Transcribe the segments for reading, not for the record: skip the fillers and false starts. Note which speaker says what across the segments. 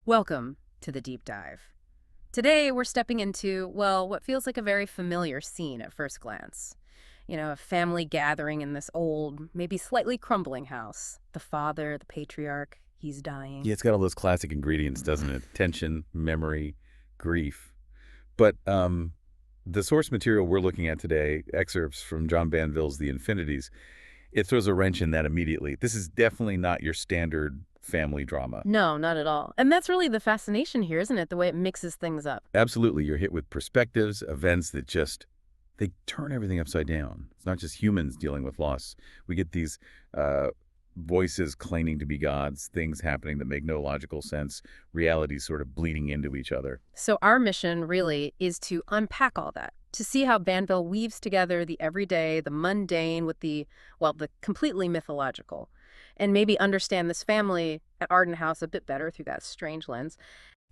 Speaker 1: Welcome to the deep dive. Today, we're stepping into, well, what feels like a very familiar scene at first glance. A family gathering in this old, maybe slightly crumbling house. The father, the patriarch, he's dying.
Speaker 2: Yeah, it's got all those classic ingredients, doesn't it? Tension, memory, grief. But the source material we're looking at today, excerpts from John Banville's The Infinities, it throws a wrench in that immediately. This is definitely not your standard family drama.
Speaker 1: No, not at all. And that's really the fascination here, isn't it? The way it mixes things up.
Speaker 2: Absolutely, you're hit with perspectives, events that they turn everything upside down. It's not just humans dealing with loss. We get these uh, voices claiming to be gods, things happening that make no logical sense, realities sort of bleeding into each other.
Speaker 1: So our mission really is to unpack all that, to see how Banville weaves together the everyday, the mundane with the completely mythological, and maybe understand this family at Arden House a bit better through that strange lens.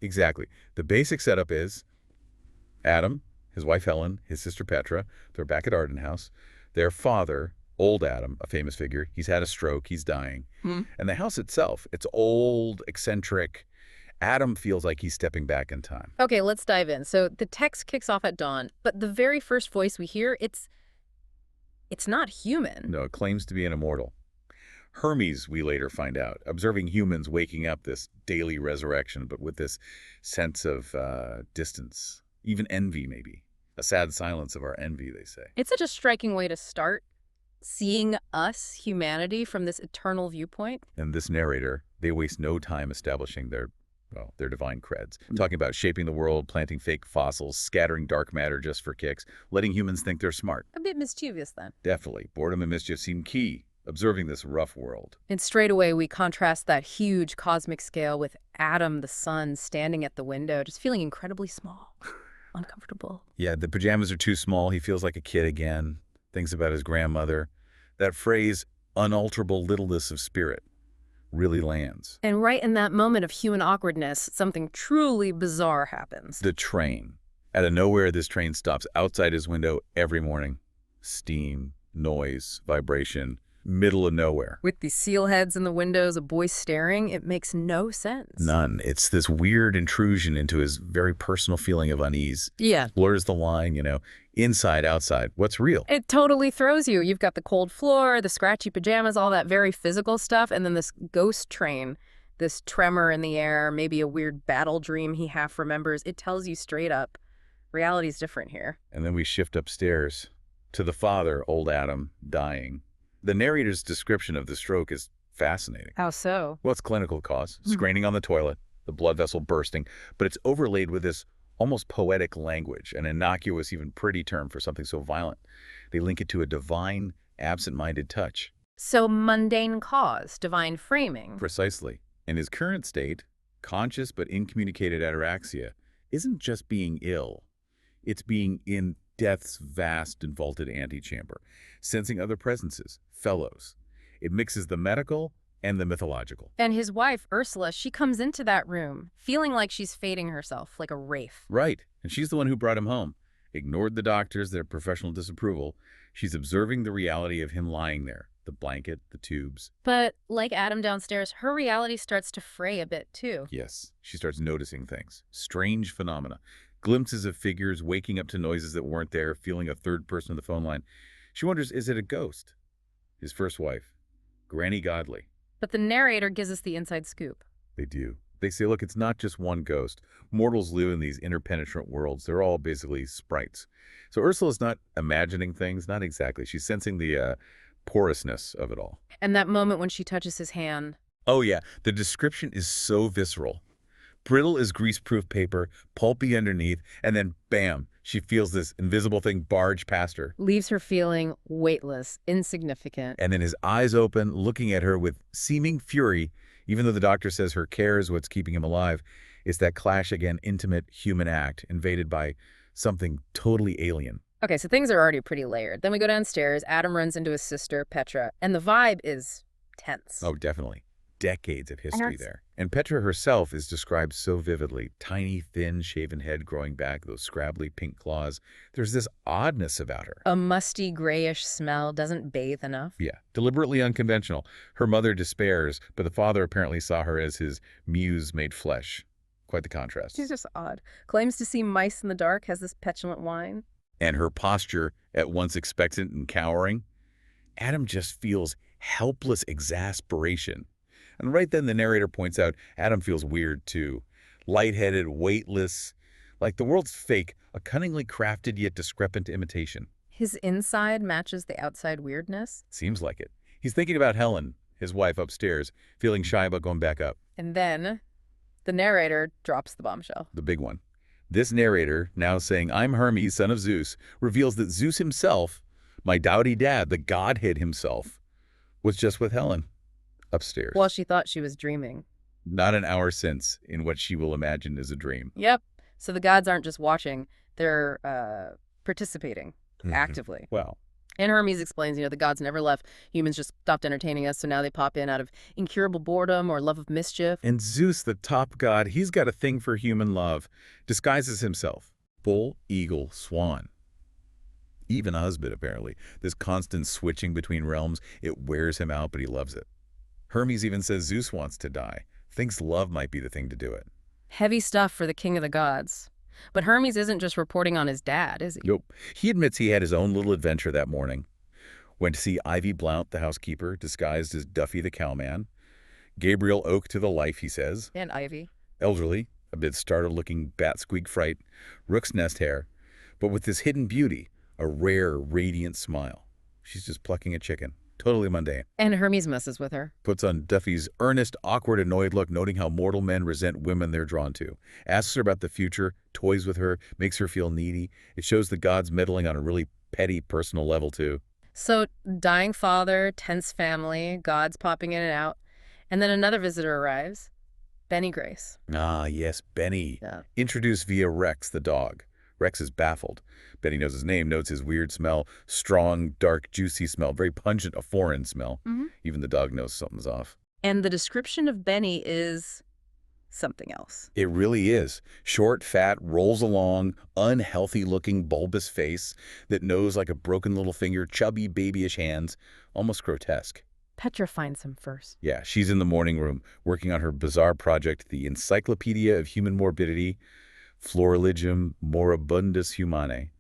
Speaker 2: Exactly. The basic setup is Adam, his wife Helen, his sister Petra, they're back at Arden House. Their father, old Adam, a famous figure, he's had a stroke, he's dying. And the house itself, it's old, eccentric. Adam feels like he's stepping back in time.
Speaker 1: Okay, let's dive in. So the text kicks off at dawn, but the very first voice we hear, it's not human.
Speaker 2: No, it claims to be an immortal. Hermes, we later find out, observing humans waking up, this daily resurrection, but with this sense of distance, even envy maybe. A sad silence of our envy, they say.
Speaker 1: It's such a striking way to start seeing us, humanity, from this eternal viewpoint.
Speaker 2: And this narrator, they waste no time establishing their divine creds. Talking about shaping the world, planting fake fossils, scattering dark matter just for kicks, letting humans think they're smart.
Speaker 1: A bit mischievous then.
Speaker 2: Definitely. Boredom and mischief seem key, observing this rough world.
Speaker 1: And straight away, we contrast that huge cosmic scale with Adam, the sun, standing at the window, just feeling incredibly small, uncomfortable.
Speaker 2: Yeah, the pajamas are too small. He feels like a kid again. Thinks about his grandmother. That phrase, unalterable littleness of spirit, really lands.
Speaker 1: And right in that moment of human awkwardness, something truly bizarre happens.
Speaker 2: The train. Out of nowhere, this train stops outside his window every morning. Steam, noise, vibration, middle of nowhere.
Speaker 1: With the seal heads in the windows, a boy staring, it makes no sense.
Speaker 2: None. It's this weird intrusion into his very personal feeling of unease.
Speaker 1: Yeah.
Speaker 2: Blurs the line, inside, outside. What's real?
Speaker 1: It totally throws you. You've got the cold floor, the scratchy pajamas, all that very physical stuff, and then this ghost train, this tremor in the air, maybe a weird battle dream he half remembers. It tells you straight up, reality's different here.
Speaker 2: And then we shift upstairs to the father, old Adam, dying. The narrator's description of the stroke is fascinating.
Speaker 1: How so?
Speaker 2: Well, it's clinical cause, straining on the toilet, the blood vessel bursting, but it's overlaid with this almost poetic language, an innocuous, even pretty term for something so violent. They link it to a divine, absent-minded touch.
Speaker 1: So mundane cause, divine framing.
Speaker 2: Precisely. In his current state, conscious but incommunicated ataraxia isn't just being ill. It's being in death's vast and vaulted antechamber, sensing other presences, fellows. It mixes the medical and the mythological.
Speaker 1: And his wife, Ursula, she comes into that room, feeling like she's fading herself, like a wraith.
Speaker 2: Right. And she's the one who brought him home. Ignored the doctors, their professional disapproval. She's observing the reality of him lying there. The blanket, the tubes.
Speaker 1: But like Adam downstairs, her reality starts to fray a bit too.
Speaker 2: Yes, she starts noticing things. Strange phenomena. Glimpses of figures, waking up to noises that weren't there, feeling a third person on the phone line. She wonders, is it a ghost? His first wife, Granny Godley.
Speaker 1: But the narrator gives us the inside scoop.
Speaker 2: They do. They say, look, it's not just one ghost. Mortals live in these interpenetrant worlds. They're all basically sprites. So Ursula's not imagining things, not exactly. She's sensing the porousness of it all.
Speaker 1: And that moment when she touches his hand.
Speaker 2: Oh yeah, the description is so visceral. Brittle as greaseproof paper, pulpy underneath, and then bam, she feels this invisible thing barge past her.
Speaker 1: Leaves her feeling weightless, insignificant.
Speaker 2: And then his eyes open, looking at her with seeming fury, even though the doctor says her care is what's keeping him alive. It's that clash again, intimate human act, invaded by something totally alien.
Speaker 1: Okay, so things are already pretty layered. Then we go downstairs, Adam runs into his sister, Petra, and the vibe is tense.
Speaker 2: Oh, definitely. Decades of history there. And Petra herself is described so vividly. Tiny, thin, shaven head growing back, those scrabbly pink claws. There's this oddness about her.
Speaker 1: A musty, grayish smell, doesn't bathe enough.
Speaker 2: Yeah, deliberately unconventional. Her mother despairs, but the father apparently saw her as his muse made flesh. Quite the contrast.
Speaker 1: She's just odd. Claims to see mice in the dark, has this petulant whine.
Speaker 2: And her posture, at once expectant and cowering, Adam just feels helpless exasperation. And right then the narrator points out Adam feels weird too. Lightheaded, weightless, like the world's fake, a cunningly crafted yet discrepant imitation.
Speaker 1: His inside matches the outside weirdness.
Speaker 2: Seems like it. He's thinking about Helen, his wife, upstairs, feeling shy about going back up.
Speaker 1: And then the narrator drops the bombshell.
Speaker 2: The big one. This narrator, now saying, I'm Hermes, son of Zeus, reveals that Zeus himself, my dowdy dad, the godhead himself, was just with Helen upstairs.
Speaker 1: Well, she thought she was dreaming.
Speaker 2: Not an hour since, in what she will imagine is a dream.
Speaker 1: Yep. So the gods aren't just watching, they're participating actively.
Speaker 2: Well.
Speaker 1: And Hermes explains, the gods never left. Humans just stopped entertaining us, so now they pop in out of incurable boredom or love of mischief.
Speaker 2: And Zeus, the top god, he's got a thing for human love, disguises himself. Bull, eagle, swan. Even a husband, apparently. This constant switching between realms, it wears him out, but he loves it. Hermes even says Zeus wants to die, thinks love might be the thing to do it.
Speaker 1: Heavy stuff for the king of the gods. But Hermes isn't just reporting on his dad, is he?
Speaker 2: Nope. He admits he had his own little adventure that morning. Went to see Ivy Blount, the housekeeper, disguised as Duffy the cowman. Gabriel Oak to the life, he says.
Speaker 1: And Ivy.
Speaker 2: Elderly, a bit startled-looking bat-squeak fright, rook's nest hair, but with this hidden beauty, a rare, radiant smile. She's just plucking a chicken. Totally mundane.
Speaker 1: And Hermes messes with her.
Speaker 2: Puts on Duffy's earnest, awkward, annoyed look, noting how mortal men resent women they're drawn to. Asks her about the future, toys with her, makes her feel needy. It shows the gods meddling on a really petty, personal level, too.
Speaker 1: So, dying father, tense family, gods popping in and out. And then another visitor arrives. Benny Grace.
Speaker 2: Ah, yes, Benny.
Speaker 1: Yeah.
Speaker 2: Introduced via Rex, the dog. Rex is baffled. Benny knows his name, notes his weird smell. Strong, dark, juicy smell. Very pungent, a foreign smell. Even the dog knows something's off.
Speaker 1: And the description of Benny is something else.
Speaker 2: It really is. Short, fat, rolls along, unhealthy-looking, bulbous face that knows like a broken little finger, chubby, babyish hands, almost grotesque.
Speaker 1: Petra finds him first.
Speaker 2: Yeah, she's in the morning room, working on her bizarre project, the Encyclopedia of Human Morbidity, Florilegium Moribundus Humanae,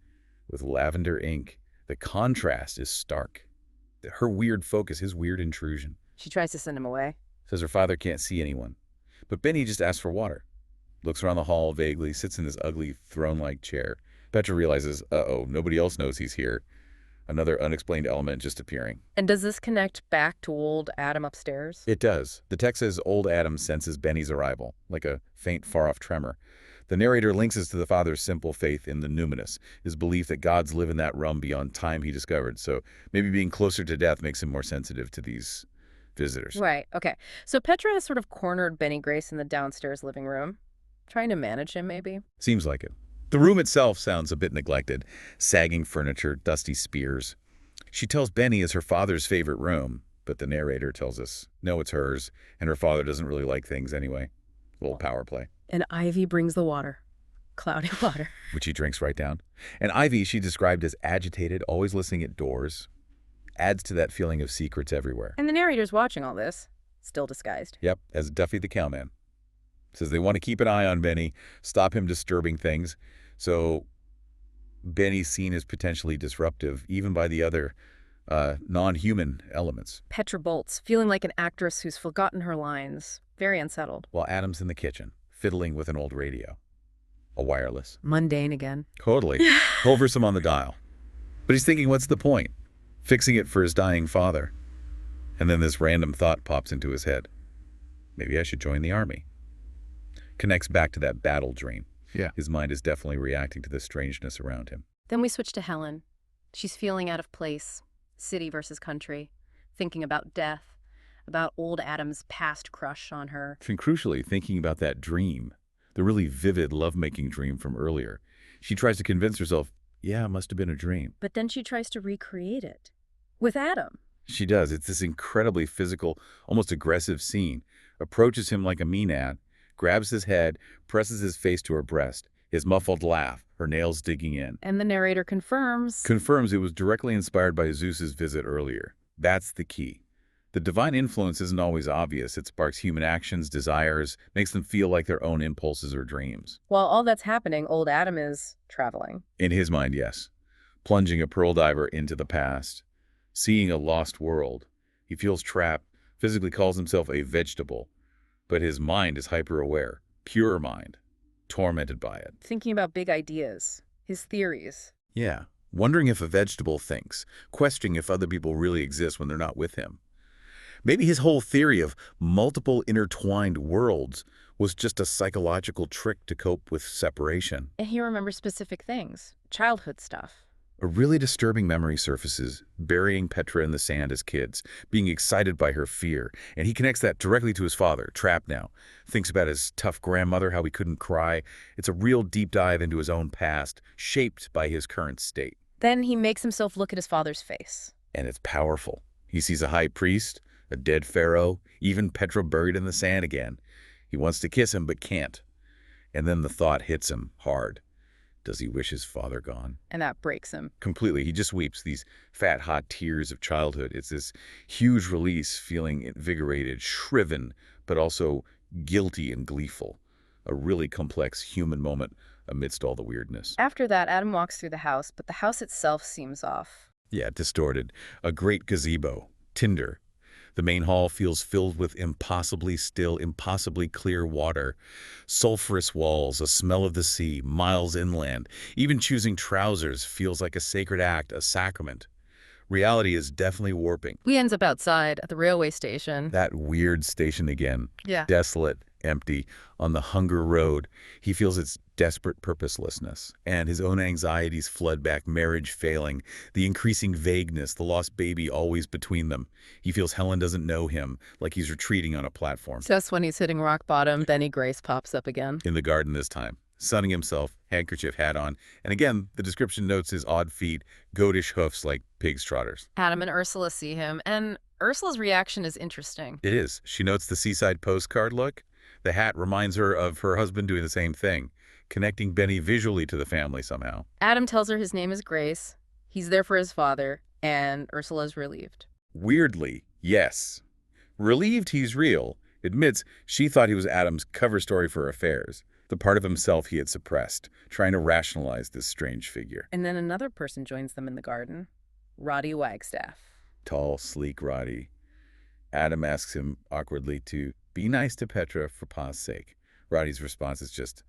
Speaker 2: with lavender ink. The contrast is stark. Her weird focus, his weird intrusion.
Speaker 1: She tries to send him away.
Speaker 2: Says her father can't see anyone. But Benny just asks for water. Looks around the hall vaguely, sits in this ugly throne-like chair. Petra realizes, uh-oh, nobody else knows he's here. Another unexplained element just appearing.
Speaker 1: And does this connect back to old Adam upstairs?
Speaker 2: It does. The text says old Adam senses Benny's arrival, like a faint, far-off tremor. The narrator links us to the father's simple faith in the numinous, his belief that gods live in that realm beyond time he discovered. So maybe being closer to death makes him more sensitive to these visitors.
Speaker 1: Right, okay. So Petra has sort of cornered Benny Grace in the downstairs living room, trying to manage him maybe.
Speaker 2: Seems like it. The room itself sounds a bit neglected. Sagging furniture, dusty spears. She tells Benny it's her father's favorite room, but the narrator tells us, no, it's hers, and her father doesn't really like things anyway. A little power play.
Speaker 1: And Ivy brings the water. Cloudy water.
Speaker 2: Which he drinks right down. And Ivy, she described as agitated, always listening at doors. Adds to that feeling of secrets everywhere.
Speaker 1: And the narrator's watching all this, still disguised.
Speaker 2: Yep, as Duffy the cowman. Says they want to keep an eye on Benny, stop him disturbing things. So Benny's seen as potentially disruptive, even by the other non-human elements.
Speaker 1: Petra bolts, feeling like an actress who's forgotten her lines, very unsettled.
Speaker 2: While Adam's in the kitchen, fiddling with an old radio. A wireless.
Speaker 1: Mundane again.
Speaker 2: Totally. Culversome on the dial. But he's thinking, what's the point? Fixing it for his dying father. And then this random thought pops into his head. Maybe I should join the army. Connects back to that battle dream. Yeah. His mind is definitely reacting to the strangeness around him.
Speaker 1: Then we switch to Helen. She's feeling out of place, city versus country, thinking about death, about old Adam's past crush on her.
Speaker 2: And crucially, thinking about that dream, the really vivid lovemaking dream from earlier. She tries to convince herself, yeah, it must have been a dream.
Speaker 1: But then she tries to recreate it with Adam.
Speaker 2: She does. It's this incredibly physical, almost aggressive scene. Approaches him like a Maenad, grabs his head, presses his face to her breast, his muffled laugh, her nails digging in.
Speaker 1: And the narrator confirms.
Speaker 2: Confirms it was directly inspired by Zeus's visit earlier. That's the key. The divine influence isn't always obvious. It sparks human actions, desires, makes them feel like their own impulses or dreams.
Speaker 1: While all that's happening, old Adam is traveling.
Speaker 2: In his mind, yes. Plunging a pearl diver into the past. Seeing a lost world. He feels trapped, physically calls himself a vegetable. But his mind is hyper-aware, pure mind, tormented by it.
Speaker 1: Thinking about big ideas, his theories.
Speaker 2: Yeah, wondering if a vegetable thinks, questioning if other people really exist when they're not with him. Maybe his whole theory of multiple intertwined worlds was just a psychological trick to cope with separation.
Speaker 1: And he remembers specific things, childhood stuff.
Speaker 2: A really disturbing memory surfaces, burying Petra in the sand as kids, being excited by her fear, and he connects that directly to his father, trapped now. Thinks about his tough grandmother, how he couldn't cry. It's a real deep dive into his own past, shaped by his current state.
Speaker 1: Then he makes himself look at his father's face.
Speaker 2: And it's powerful. He sees a high priest, a dead pharaoh, even Petra buried in the sand again. He wants to kiss him, but can't. And then the thought hits him hard. Does he wish his father gone?
Speaker 1: And that breaks him.
Speaker 2: Completely. He just weeps, these fat, hot tears of childhood. It's this huge release, feeling invigorated, shriven, but also guilty and gleeful. A really complex human moment amidst all the weirdness.
Speaker 1: After that, Adam walks through the house, but the house itself seems off.
Speaker 2: Yeah, distorted. A great gazebo. Tinder. The main hall feels filled with impossibly still, impossibly clear water. Sulphurous walls, a smell of the sea, miles inland. Even choosing trousers feels like a sacred act, a sacrament. Reality is definitely warping.
Speaker 1: We ends up outside at the railway station.
Speaker 2: That weird station again.
Speaker 1: Yeah.
Speaker 2: Desolate, empty, on the hunger road. He feels its desperate purposelessness, and his own anxieties flood back, marriage failing, the increasing vagueness, the lost baby always between them. He feels Helen doesn't know him, like he's retreating on a platform.
Speaker 1: Just when he's hitting rock bottom, Benny Grace pops up again.
Speaker 2: In the garden this time, sunning himself, handkerchief hat on, and again, the description notes his odd feet, goatish hoofs like pig's trotters.
Speaker 1: Adam and Ursula see him, and Ursula's reaction is interesting.
Speaker 2: It is. She notes the seaside postcard look. The hat reminds her of her husband doing the same thing, connecting Benny visually to the family somehow.
Speaker 1: Adam tells her his name is Grace, he's there for his father, and Ursula's relieved.
Speaker 2: Weirdly, yes. Relieved he's real, admits she thought he was Adam's cover story for affairs, the part of himself he had suppressed, trying to rationalize this strange figure.
Speaker 1: And then another person joins them in the garden, Roddy Wagstaff.
Speaker 2: Tall, sleek Roddy. Adam asks him awkwardly to be nice to Petra for Pa's sake. Roddy's response is just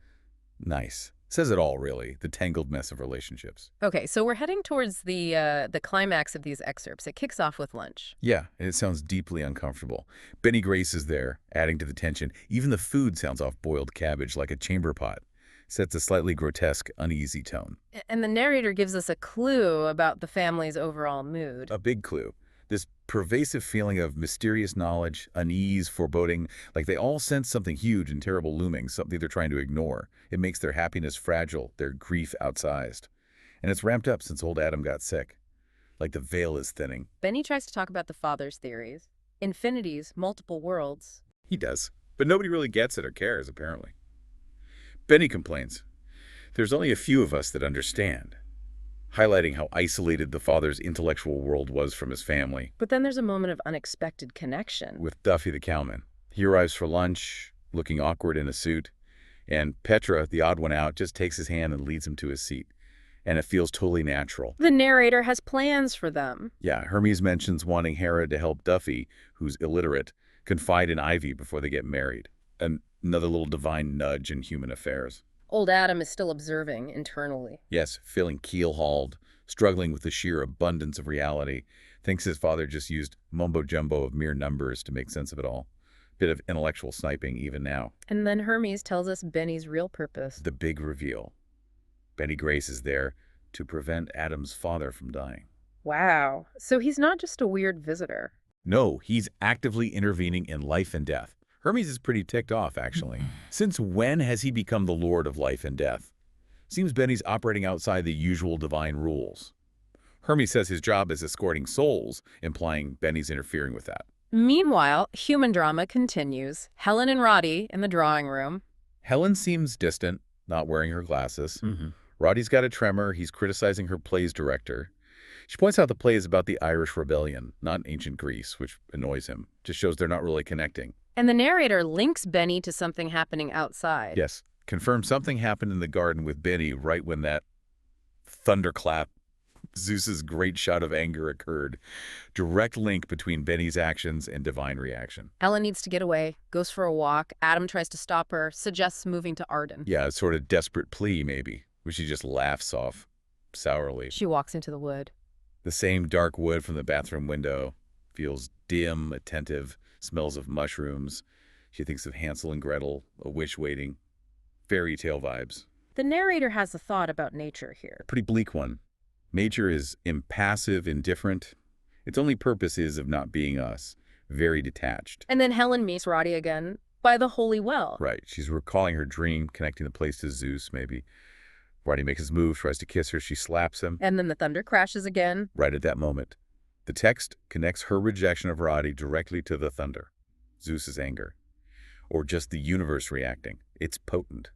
Speaker 2: nice. Says it all, really, the tangled mess of relationships.
Speaker 1: Okay, so we're heading towards the climax of these excerpts. It kicks off with lunch.
Speaker 2: Yeah, and it sounds deeply uncomfortable. Benny Grace is there, adding to the tension. Even the food sounds off boiled cabbage like a chamber pot. Sets a slightly grotesque, uneasy tone.
Speaker 1: And the narrator gives us a clue about the family's overall mood.
Speaker 2: A big clue. This pervasive feeling of mysterious knowledge, unease, foreboding, like they all sense something huge and terrible looming, something they're trying to ignore. It makes their happiness fragile, their grief outsized. And it's ramped up since old Adam got sick. Like the veil is thinning.
Speaker 1: Benny tries to talk about the father's theories. Infinities, multiple worlds.
Speaker 2: He does. But nobody really gets it or cares, apparently. Benny complains. There's only a few of us that understand. Highlighting how isolated the father's intellectual world was from his family.
Speaker 1: But then there's a moment of unexpected connection.
Speaker 2: With Duffy the cowman. He arrives for lunch, looking awkward in a suit, and Petra, the odd one out, just takes his hand and leads him to his seat. And it feels totally natural.
Speaker 1: The narrator has plans for them.
Speaker 2: Yeah, Hermes mentions wanting Hera to help Duffy, who's illiterate, confide in Ivy before they get married. Another little divine nudge in human affairs.
Speaker 1: Old Adam is still observing internally.
Speaker 2: Yes, feeling keel-hauled, struggling with the sheer abundance of reality. Thinks his father just used mumbo-jumbo of mere numbers to make sense of it all. Bit of intellectual sniping even now.
Speaker 1: And then Hermes tells us Benny's real purpose.
Speaker 2: The big reveal. Benny Grace is there to prevent Adam's father from dying.
Speaker 1: Wow. So he's not just a weird visitor.
Speaker 2: No, he's actively intervening in life and death. Hermes is pretty ticked off, actually. Since when has he become the lord of life and death? Seems Benny's operating outside the usual divine rules. Hermes says his job is escorting souls, implying Benny's interfering with that.
Speaker 1: Meanwhile, human drama continues. Helen and Roddy in the drawing room.
Speaker 2: Helen seems distant, not wearing her glasses. Roddy's got a tremor. He's criticizing her play's director. She points out the play is about the Irish rebellion, not ancient Greece, which annoys him. Just shows they're not really connecting.
Speaker 1: And the narrator links Benny to something happening outside.
Speaker 2: Yes, confirms something happened in the garden with Benny right when that thunderclap, Zeus's great shot of anger, occurred. Direct link between Benny's actions and divine reaction.
Speaker 1: Helen needs to get away, goes for a walk. Adam tries to stop her, suggests moving to Arden.
Speaker 2: Yeah, a sort of desperate plea, maybe, which she just laughs off sourly.
Speaker 1: She walks into the wood.
Speaker 2: The same dark wood from the bathroom window feels dim, attentive, smells of mushrooms. She thinks of Hansel and Gretel, a wish waiting. Fairy tale vibes.
Speaker 1: The narrator has a thought about nature here.
Speaker 2: Pretty bleak one. Nature is impassive, indifferent. Its only purpose is of not being us. Very detached.
Speaker 1: And then Helen meets Roddy again by the holy well.
Speaker 2: Right. She's recalling her dream, connecting the place to Zeus, maybe. Roddy makes his move, tries to kiss her. She slaps him.
Speaker 1: And then the thunder crashes again.
Speaker 2: Right at that moment. The text connects her rejection of Roddy directly to the thunder. Zeus's anger. Or just the universe reacting. It's potent.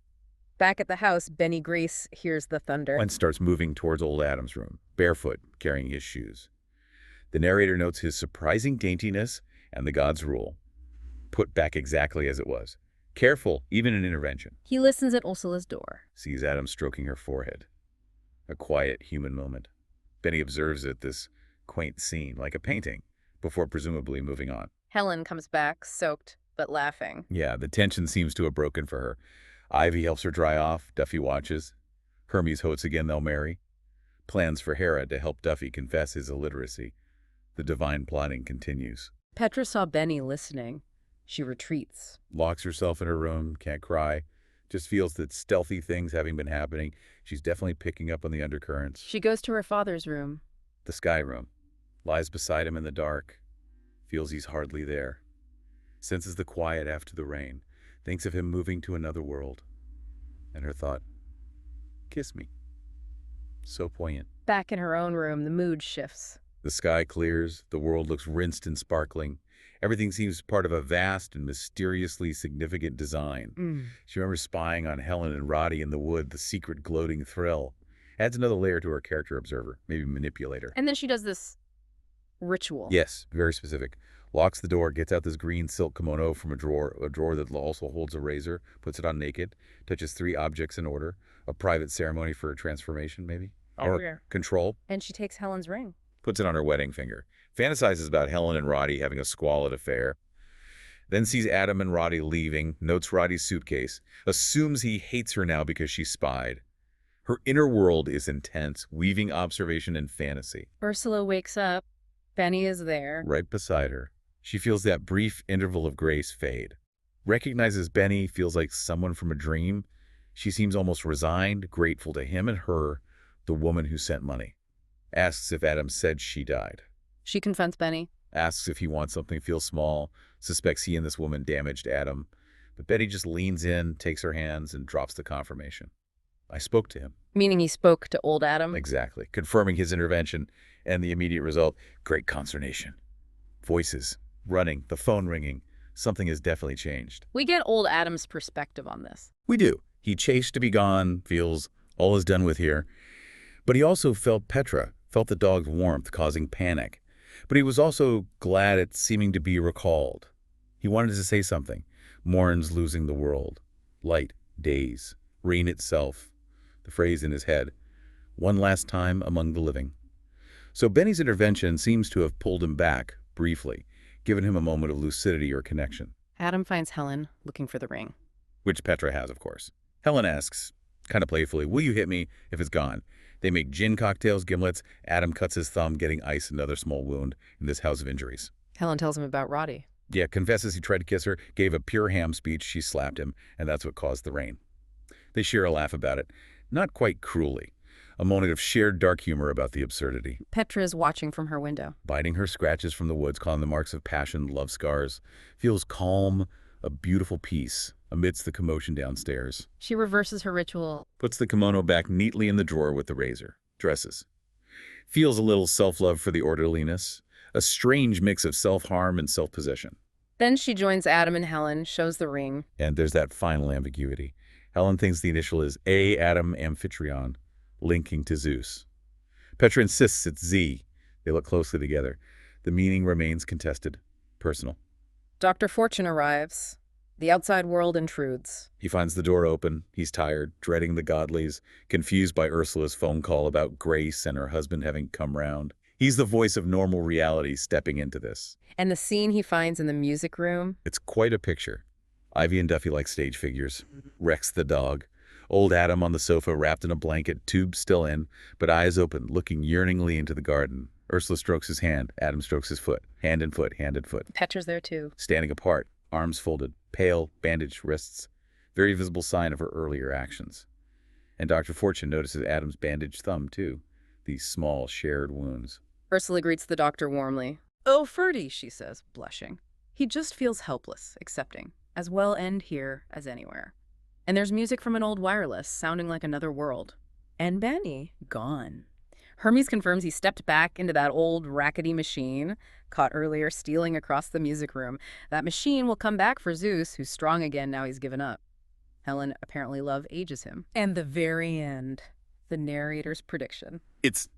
Speaker 1: Back at the house, Benny Grace hears the thunder.
Speaker 2: And starts moving towards old Adam's room, barefoot, carrying his shoes. The narrator notes his surprising daintiness and the god's rule, put back exactly as it was. Careful, even in intervention.
Speaker 1: He listens at Ursula's door.
Speaker 2: Sees Adam stroking her forehead. A quiet human moment. Benny observes it, this quaint scene, like a painting, before presumably moving on.
Speaker 1: Helen comes back, soaked, but laughing.
Speaker 2: Yeah, the tension seems to have broken for her. Ivy helps her dry off. Duffy watches. Hermes hopes again they'll marry. Plans for Hera to help Duffy confess his illiteracy. The divine plotting continues.
Speaker 1: Petra saw Benny listening. She retreats.
Speaker 2: Locks herself in her room, can't cry. Just feels that stealthy things having been happening. She's definitely picking up on the undercurrents.
Speaker 1: She goes to her father's room.
Speaker 2: The sky room. Lies beside him in the dark. Feels he's hardly there. Senses the quiet after the rain. Thinks of him moving to another world. And her thought, kiss me. So poignant.
Speaker 1: Back in her own room, the mood shifts.
Speaker 2: The sky clears. The world looks rinsed and sparkling. Everything seems part of a vast and mysteriously significant design. She remembers spying on Helen and Roddy in the wood, the secret gloating thrill. Adds another layer to her character observer, maybe manipulator.
Speaker 1: And then she does this ritual.
Speaker 2: Yes, very specific. Locks the door, gets out this green silk kimono from a drawer that also holds a razor, puts it on naked, touches 3 objects in order, a private ceremony for a transformation, maybe? Or control.
Speaker 1: And she takes Helen's ring.
Speaker 2: Puts it on her wedding finger. Fantasizes about Helen and Roddy having a squalid affair. Then sees Adam and Roddy leaving, notes Roddy's suitcase, assumes he hates her now because she spied. Her inner world is intense, weaving observation and fantasy.
Speaker 1: Ursula wakes up. Benny is there.
Speaker 2: Right beside her. She feels that brief interval of grace fade. Recognizes Benny, feels like someone from a dream. She seems almost resigned, grateful to him and her, the woman who sent money. Asks if Adam said she died.
Speaker 1: She confronts Benny.
Speaker 2: Asks if he wants something, feels small, suspects he and this woman damaged Adam. But Betty just leans in, takes her hands, and drops the confirmation. I spoke to him.
Speaker 1: Meaning he spoke to old Adam?
Speaker 2: Exactly. Confirming his intervention, and the immediate result, great consternation. Voices, running, the phone ringing. Something has definitely changed.
Speaker 1: We get old Adam's perspective on this.
Speaker 2: We do. He chased to be gone, feels all is done with here. But he also felt Petra, felt the dog's warmth causing panic. But he was also glad at seeming to be recalled. He wanted to say something. Mourns losing the world. Light, days, rain itself. The phrase in his head. One last time among the living. So Benny's intervention seems to have pulled him back, briefly, given him a moment of lucidity or connection.
Speaker 1: Adam finds Helen looking for the ring.
Speaker 2: Which Petra has, of course. Helen asks, kind of playfully, will you hit me if it's gone? They make gin cocktails, gimlets. Adam cuts his thumb, getting ice, another small wound in this house of injuries.
Speaker 1: Helen tells him about Roddy.
Speaker 2: Yeah, confesses he tried to kiss her, gave a pure ham speech, she slapped him, and that's what caused the rain. They share a laugh about it, not quite cruelly. A moment of shared dark humor about the absurdity.
Speaker 1: Petra is watching from her window.
Speaker 2: Biting her scratches from the woods, calling the marks of passion, love scars. Feels calm, a beautiful peace amidst the commotion downstairs.
Speaker 1: She reverses her ritual.
Speaker 2: Puts the kimono back neatly in the drawer with the razor. Dresses. Feels a little self-love for the orderliness. A strange mix of self-harm and self-possession.
Speaker 1: Then she joins Adam and Helen, shows the ring.
Speaker 2: And there's that final ambiguity. Helen thinks the initial is A. Adam Amphitryon, linking to Zeus. Petra insists it's Z. They look closely together. The meaning remains contested, personal.
Speaker 1: Dr. Fortune arrives. The outside world intrudes.
Speaker 2: He finds the door open. He's tired, dreading the Godleys, confused by Ursula's phone call about Grace and her husband having come round. He's the voice of normal reality stepping into this.
Speaker 1: And the scene he finds in the music room.
Speaker 2: It's quite a picture. Ivy and Duffy like stage figures. Rex the dog. Old Adam on the sofa wrapped in a blanket, tube still in, but eyes open, looking yearningly into the garden. Ursula strokes his hand. Adam strokes his foot. Hand and foot, hand and foot.
Speaker 1: Petra's there too.
Speaker 2: Standing apart, arms folded, pale, bandaged wrists. Very visible sign of her earlier actions. And Dr. Fortune notices Adam's bandaged thumb too. These small, shared wounds.
Speaker 1: Ursula greets the doctor warmly. "Oh, Ferdy," she says, blushing. He just feels helpless, accepting. As well end here as anywhere. And there's music from an old wireless, sounding like another world. And Benny, gone. Hermes confirms he stepped back into that old, rackety machine, caught earlier stealing across the music room. That machine will come back for Zeus, who's strong again now he's given up. Helen, apparently love ages him. And the very end, the narrator's prediction.
Speaker 2: It's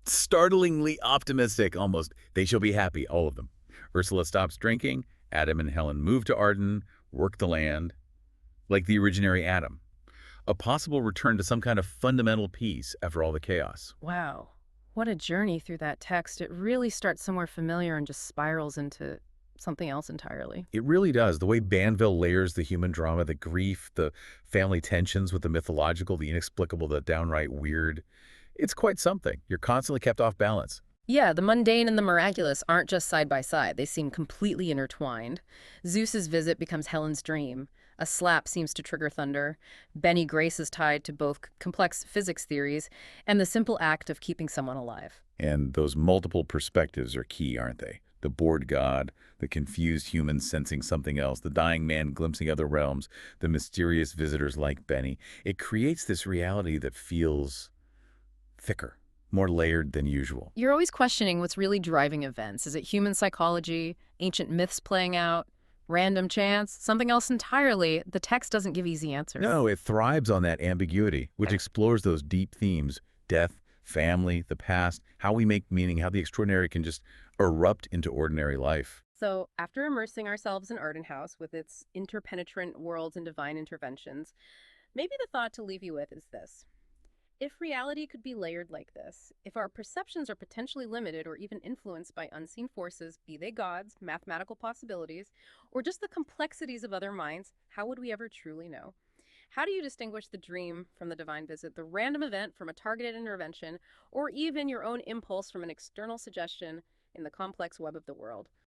Speaker 2: startlingly optimistic, almost. They shall be happy, all of them. Ursula stops drinking. Adam and Helen move to Arden, work the land, like the originary Adam. A possible return to some kind of fundamental peace after all the chaos.
Speaker 1: Wow. What a journey through that text. It really starts somewhere familiar and just spirals into something else entirely.
Speaker 2: It really does. The way Banville layers the human drama, the grief, the family tensions with the mythological, the inexplicable, the downright weird. It's quite something. You're constantly kept off balance.
Speaker 1: Yeah, the mundane and the miraculous aren't just side by side. They seem completely intertwined. Zeus's visit becomes Helen's dream. A slap seems to trigger thunder. Benny Grace is tied to both complex physics theories and the simple act of keeping someone alive.
Speaker 2: And those multiple perspectives are key, aren't they? The bored god, the confused human sensing something else, the dying man glimpsing other realms, the mysterious visitors like Benny. It creates this reality that feels thicker, more layered than usual.
Speaker 1: You're always questioning what's really driving events. Is it human psychology, ancient myths playing out, random chance, something else entirely? The text doesn't give easy answers.
Speaker 2: No, it thrives on that ambiguity, which explores those deep themes: death, family, the past, how we make meaning, how the extraordinary can just erupt into ordinary life.
Speaker 1: So, after immersing ourselves in Arden House with its interpenetrant worlds and divine interventions, maybe the thought to leave you with is this. If reality could be layered like this, if our perceptions are potentially limited or even influenced by unseen forces, be they gods, mathematical possibilities, or just the complexities of other minds, how would we ever truly know? How do you distinguish the dream from the divine visit, the random event from a targeted intervention, or even your own impulse from an external suggestion in the complex web of the world?